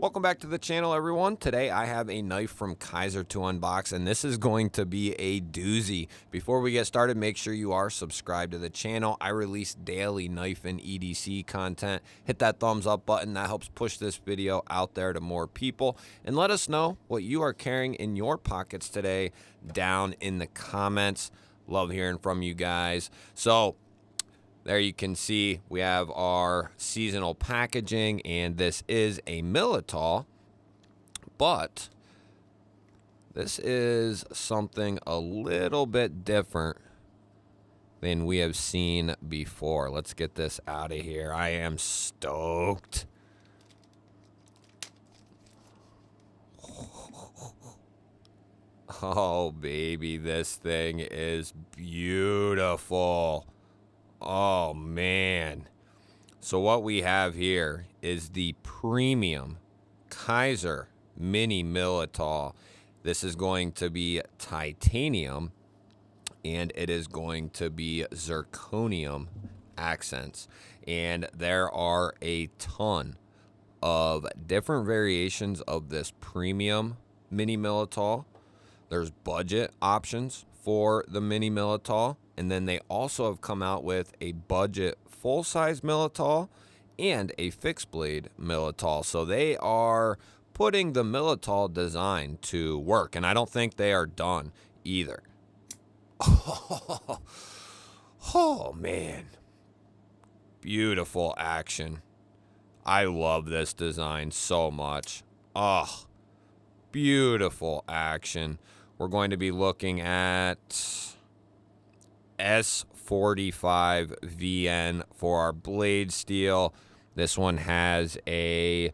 Welcome back to the channel, everyone. Today I have a knife from Kizer to unbox, and this is going to be a doozy. Before we get started, make sure you are subscribed to the channel. I release daily knife and EDC content. Hit that thumbs up button. That helps push this video out there to more people. And let us know what you are carrying in your pockets today down in the comments. Love hearing from you guys. So there you can see we have our seasonal packaging, and this is a Militaw, but this is something a little bit different than we have seen before. Let's get this out of here. I am stoked. Oh, baby, this thing is beautiful. Oh, man. So what we have here is the premium Kizer Mini Militaw. This is going to be titanium, and it is going to be zirconium accents. And there are a ton of different variations of this premium Mini Militaw. There's budget options for the Mini Militaw. And then they also have come out with a budget full-size Militaw and a fixed blade Militaw. So they are putting the Militaw design to work, and I don't think they are done either. Oh man. Beautiful action. I love this design so much. Oh, beautiful action. We're going to be looking at S45VN for our blade steel. This one has a,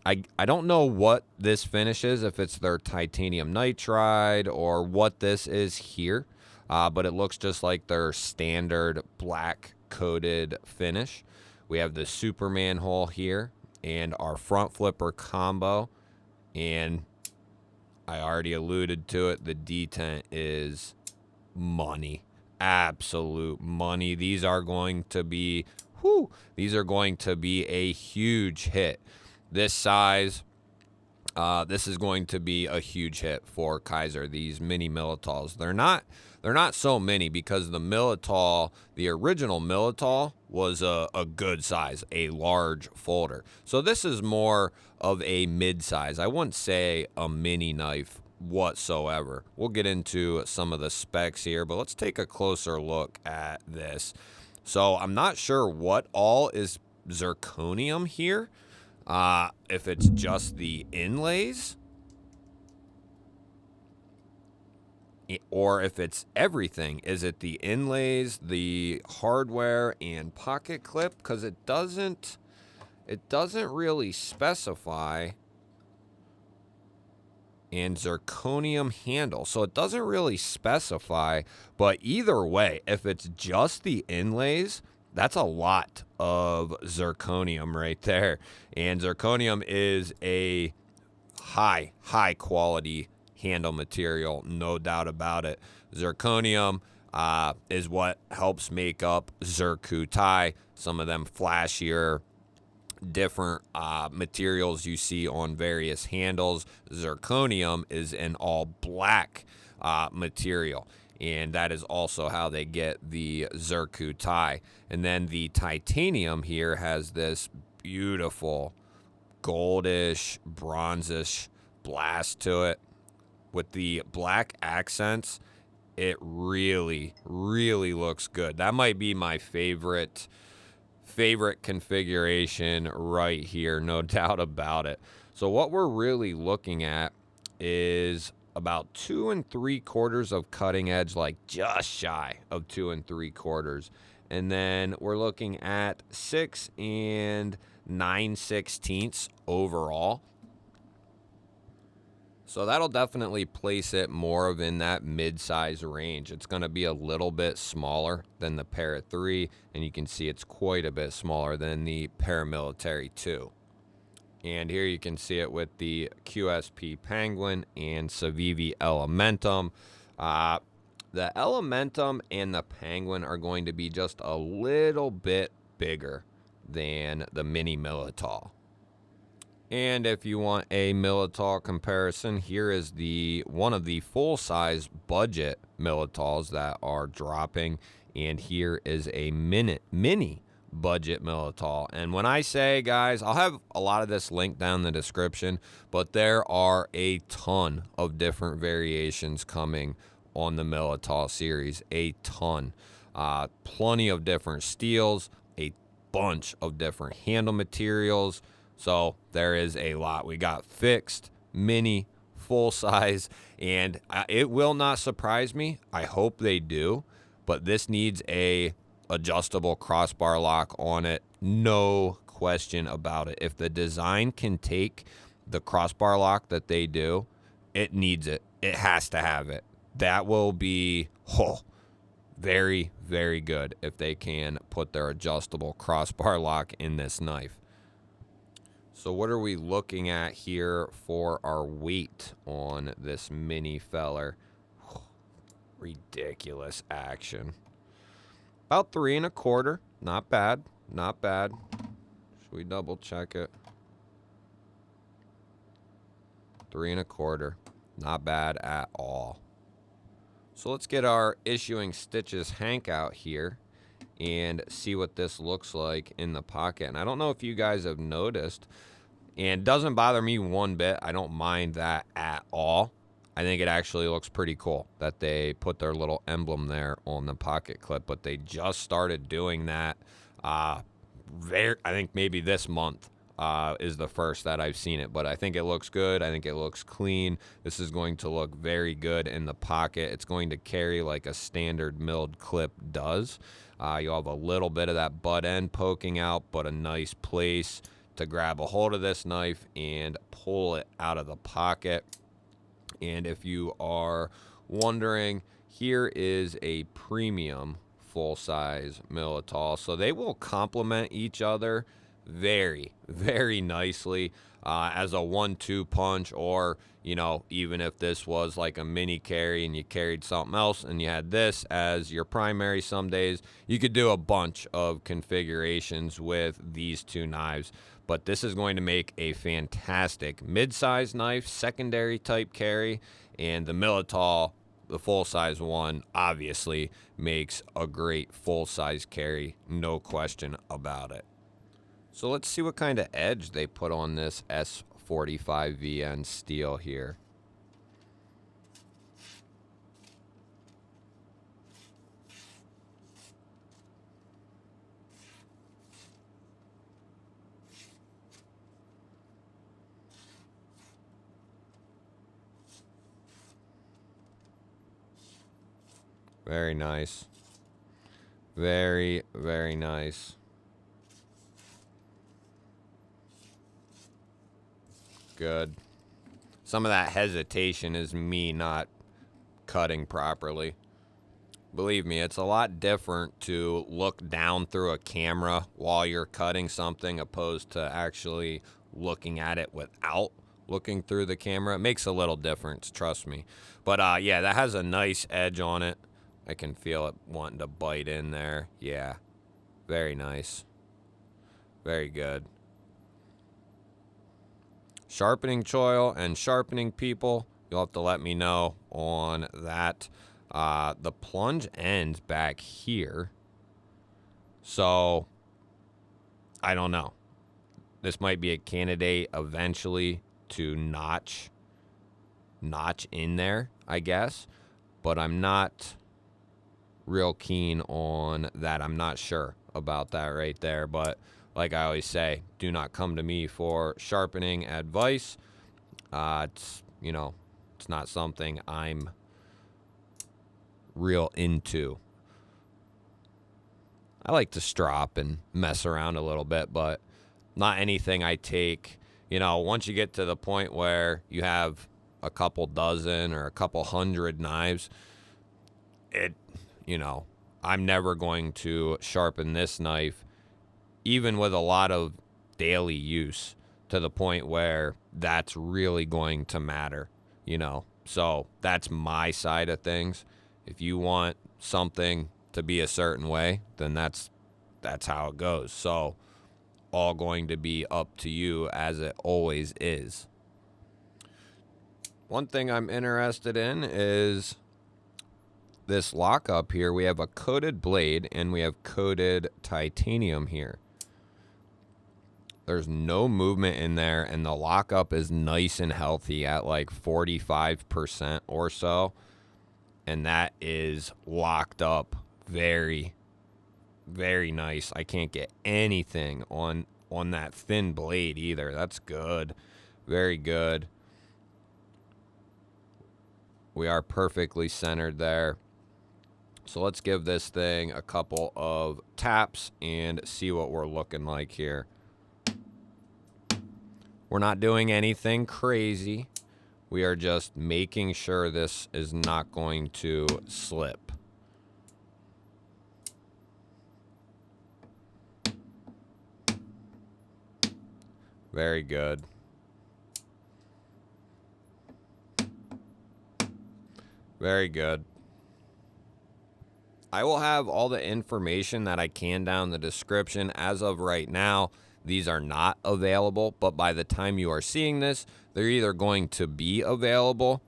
I don't know what this finish is, if it's their titanium nitride or what this is here, but it looks just like their standard black coated finish. We have the Superman hole here and our front flipper combo, and I already alluded to it, the detent is money. Absolute money. These are going to be, these are going to be a huge hit. This size, this is going to be a huge hit for Kizer. These mini Militaws, they're not so many, because the Militaw, the original Militaw, was a good size, a large folder. So this is more of a mid size. I wouldn't say a mini knife whatsoever. We'll get into some of the specs here, but let's take a closer look at this. So I'm not sure what all is zirconium here, if it's just the inlays or if it's everything. Is it the inlays, the hardware, and pocket clip? Because it doesn't really specify. And zirconium handle, so it doesn't really specify, but either way, if it's just the inlays, that's a lot of zirconium right there. And zirconium is a high quality handle material, no doubt about it. Zirconium is what helps make up Zircutai, some of them flashier different materials you see on various handles. Zirconium is an all black material, and that is also how they get the Zircutai. And then the titanium here has this beautiful goldish, bronzish blast to it. With the black accents, it really looks good. That might be my favorite configuration right here, no doubt about it. So what we're really looking at is about 2 3/4 of cutting edge, like just shy of 2 3/4, and then we're looking at 6 9/16 overall. So that'll definitely place it more of in that mid-size range. It's going to be a little bit smaller than the Para 3, and you can see it's quite a bit smaller than the Paramilitary 2. And here you can see it with the QSP Penguin and Civivi Elementum. The Elementum and the Penguin are going to be just a little bit bigger than the Mini Militaw. And if you want a Militaw comparison, here is one of the full-size budget Militaws that are dropping, and here is a mini budget Militaw. And when I say, guys, I'll have a lot of this linked down in the description, but there are a ton of different variations coming on the Militaw series, a ton. Plenty of different steels, a bunch of different handle materials. So there is a lot. We got fixed, mini, full size, and it will not surprise me. I hope they do, but this needs a adjustable crossbar lock on it. No question about it. If the design can take the crossbar lock that they do, it needs it. It has to have it. That will be very, very good if they can put their adjustable crossbar lock in this knife. So what are we looking at here for our weight on this mini feller? Ridiculous action. About 3 1/4. Not bad. Not bad. Should we double check it? 3 1/4. Not bad at all. So let's get our issuing stitches Hank out here and see what this looks like in the pocket. And I don't know if you guys have noticed, and it doesn't bother me one bit. I don't mind that at all. I think it actually looks pretty cool that they put their little emblem there on the pocket clip, but they just started doing that. I think maybe this month is the first that I've seen it, but I think it looks good. I think it looks clean. This is going to look very good in the pocket. It's going to carry like a standard milled clip does. You'll have a little bit of that butt end poking out, but a nice place to grab a hold of this knife and pull it out of the pocket. And if you are wondering, here is a premium full-size Militaw. So they will complement each other very, very nicely as a 1-2 punch, or, you know, even if this was like a mini carry and you carried something else and you had this as your primary some days, you could do a bunch of configurations with these two knives. But this is going to make a fantastic mid-size knife, secondary type carry, and the Militaw, the full-size one, obviously makes a great full-size carry, no question about it. So let's see what kind of edge they put on this S45VN steel here. Very nice. Very, very nice. Good. Some of that hesitation is me not cutting properly. Believe me, it's a lot different to look down through a camera while you're cutting something opposed to actually looking at it without looking through the camera. It makes a little difference, trust me. But yeah, that has a nice edge on it. I can feel it wanting to bite in there. Yeah, very nice. Very good. Sharpening choil and sharpening people, you'll have to let me know on that. The plunge ends back here. So, I don't know. This might be a candidate eventually to notch in there, I guess. But I'm not real keen on that. I'm not sure about that right there. But like I always say, do not come to me for sharpening advice. It's, you know, it's not something I'm real into. I like to strop and mess around a little bit, but not anything I take. You know, once you get to the point where you have a couple dozen or a couple hundred knives, you know, I'm never going to sharpen this knife, even with a lot of daily use, to the point where that's really going to matter, you know. So that's my side of things. If you want something to be a certain way, then that's how it goes. So all going to be up to you, as it always is. One thing I'm interested in is this lockup here. We have a coated blade and we have coated titanium here. There's no movement in there, and the lockup is nice and healthy at like 45% or so. And that is locked up very, very nice. I can't get anything on that thin blade either. That's good. Very good. We are perfectly centered there. So let's give this thing a couple of taps and see what we're looking like here. We're not doing anything crazy. We are just making sure this is not going to slip. Very good. Very good. I will have all the information that I can down in the description. As of right now, these are not available, but by the time you are seeing this, they're either going to be available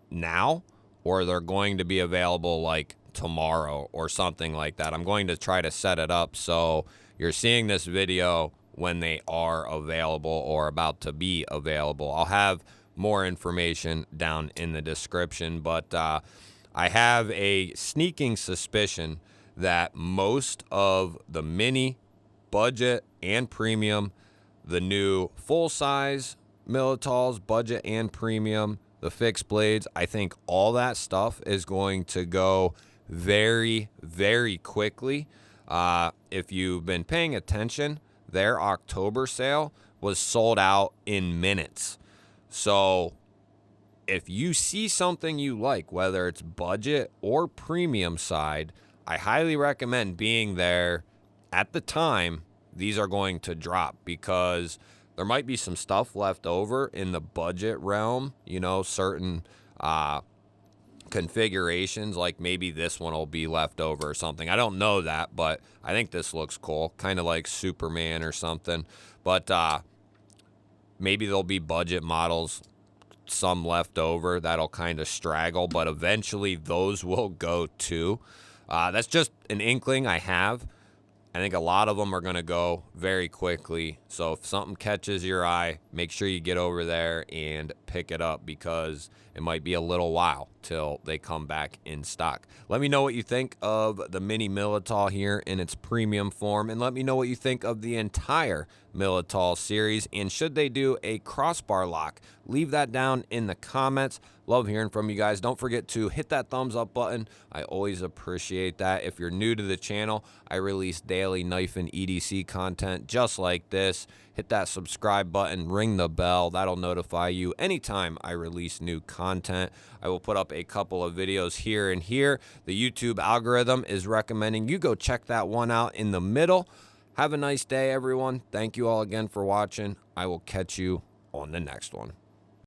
now or they're going to be available like tomorrow or something like that. I'm going to try to set it up so you're seeing this video when they are available or about to be available. I'll have more information down in the description, but I have a sneaking suspicion that most of the mini, budget, and premium, the new full-size Militaws, budget and premium, the fixed blades, I think all that stuff is going to go very, very quickly. If you've been paying attention, their October sale was sold out in minutes. So if you see something you like, whether it's budget or premium side, I highly recommend being there at the time these are going to drop, because there might be some stuff left over in the budget realm, you know, certain configurations, like maybe this one will be left over or something. I don't know that, but I think this looks cool, kind of like Superman or something. But maybe there'll be budget models, some left over that'll kind of straggle, but eventually those will go too. That's just an inkling I have. I think a lot of them are going to go very quickly. So if something catches your eye, make sure you get over there and pick it up, because it might be a little while till they come back in stock. Let me know what you think of the mini Militaw here in its premium form, and let me know what you think of the entire Militaw series, and should they do a crossbar lock? Leave that down in the comments. Love hearing from you guys. Don't forget to hit that thumbs up button. I always appreciate that. If you're new to the channel, I release daily knife and EDC content just like this. Hit that subscribe button, ring the bell. That'll notify you anytime I release new content. I will put up a couple of videos here and here. The YouTube algorithm is recommending you go check that one out in the middle. Have a nice day, everyone. Thank you all again for watching. I will catch you on the next one.